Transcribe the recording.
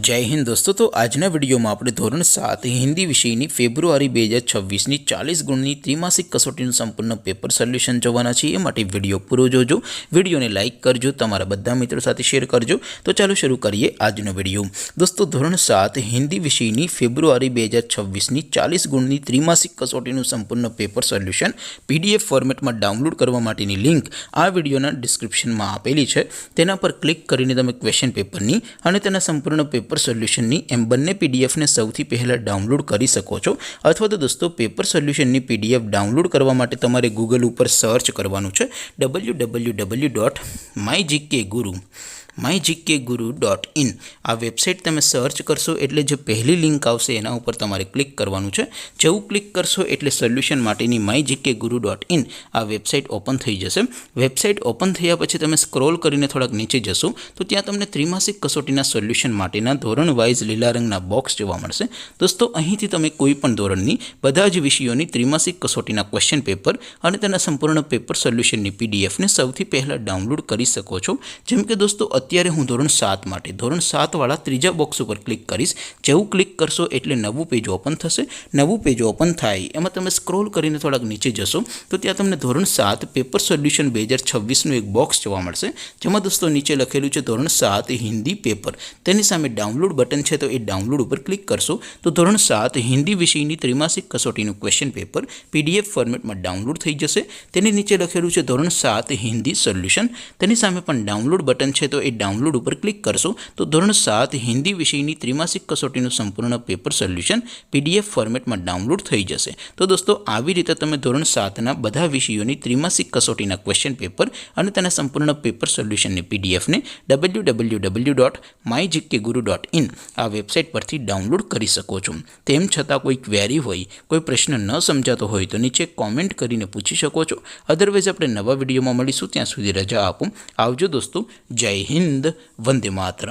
जय हिंद दोस्तों। तो आजना विडियो में આપણે ધોરણ 7 હિન્દી વિષયની ફેબ્રુઆરી 2026ની 40 ગુણની ત્રિમાસિક કસોટીનું સંપૂર્ણ પેપર સોલ્યુશન જોવાના છે। એ માટે વિડિયો પૂરો જોજો, વિડિયોને લાઈક કરજો, તમારા બધા મિત્રો સાથે શેર કરજો। તો ચાલો શરૂ કરીએ આજનો વિડિયો। દોસ્તો ધોરણ 7 હિન્દી વિષયની ફેબ્રુઆરી 2026ની 40 ગુણની ત્રિમાસિક કસોટીનું સંપૂર્ણ પેપર સોલ્યુશન પીડીએફ ફોર્મેટમાં ડાઉનલોડ કરવા માટેની લિંક આ વિડિયોના ડિસ્ક્રિપ્શનમાં આપેલી છે। તેના પર ક્લિક કરીને તમે ક્વેશ્ચન પેપરની અને તેના સંપૂર્ણ પેपर सोल्यूशननी एम बने पीडीएफ ने सौथी पहला डाउनलॉड करी सको छो। अथवा तो दोस्तों पेपर सोल्यूशननी पीडीएफ डाउनलॉड करवा माटे तमारे गूगल पर सर्च करवानुं छे www.mygkguru.in आ वेबसाइट तमे सर्च करशो एटले जो पहली लिंक आवशे एना उपर तमारे क्लिक करवानुं छे। जेवुं क्लिक करशो एटले सोल्यूशन माटेनी mygkguru.in आ वेबसाइट ओपन थई जशे। वेबसाइट ओपन थया पछी तमे स्क्रॉल करीने थोड़ाक नीचे जशो तो त्यां तमने त्रिमासिक कसोटीना सोल्यूशन माटेना धोरण वाइज लीला रंगना बॉक्स जोवा मळशे। दोस्तों અહીંથી તમે કોઈપણ ધોરણની બધા જ વિષયોની ત્રિમાસિક કસોટીના ક્વેશ્ચન પેપર અને તેના સંપૂર્ણ પેપર સોલ્યુશનની પીડીએફ ને સૌથી પહેલા ડાઉનલોડ કરી શકો છો। જેમ કે દોસ્તો અત્યારે હું ધોરણ 7 માટે ધોરણ 7 વાળા ત્રીજા બોક્સ ઉપર ક્લિક કરીશ। જેવું ક્લિક કરશો એટલે નવું પેજ ઓપન થશે। નવું પેજ ઓપન થાય એમાં તમે સ્ક્રોલ કરીને થોડાક નીચે જશો તો ત્યાં તમને ધોરણ 7 પેપર સોલ્યુશન 2026 નું એક બોક્સ જોવા મળશે। જેમાં દોસ્તો નીચે લખેલું છે ધોરણ 7 હિન્દી પેપર। તેની સામે ડાઉનલોડ બટન છે તો એ ડાઉનલોડ ઉપર ક્લિક કરશો तो ધોરણ 7 હિન્દી વિષયની ત્રિમાસિક કસોટીનું ક્વેશ્ચન પેપર પીડીએફ ફોર્મેટમાં ડાઉનલોડ થઈ જશે। તેની નીચે લખેલું છે ધોરણ 7 હિન્દી સોલ્યુશન। તેની સામે પણ ડાઉનલોડ બટન છે તો એ ડાઉનલોડ ઉપર ક્લિક કરશો તો ધોરણ 7 હિન્દી વિષયની ત્રિમાસિક કસોટીનું સંપૂર્ણ પેપર સોલ્યુશન પીડીએફ ફોર્મેટમાં ડાઉનલોડ થઈ જશે। તો દોસ્તો આવી રીતે તમે ધોરણ 7ના બધા વિષયોની ત્રિમાસિક કસોટીના ક્વેશ્ચન પેપર અને તેના સંપૂર્ણ પેપર સોલ્યુશનની પીડીએફ ને www.mygkguru.in आ वेबसाइट पर डाउनलॉड करी सको छो। तेम छतां कोई क्वेरी होय, कोई प्रश्न न समजातो होय तो नीचे कॉमेंट करीने पूछी शको छो। अदरवाइज आपणे नवा विडियोमां मळीशुं, त्यां सुधी रजा आपो। आवजो दोस्तों। जय हिंद, वंदे मातरम।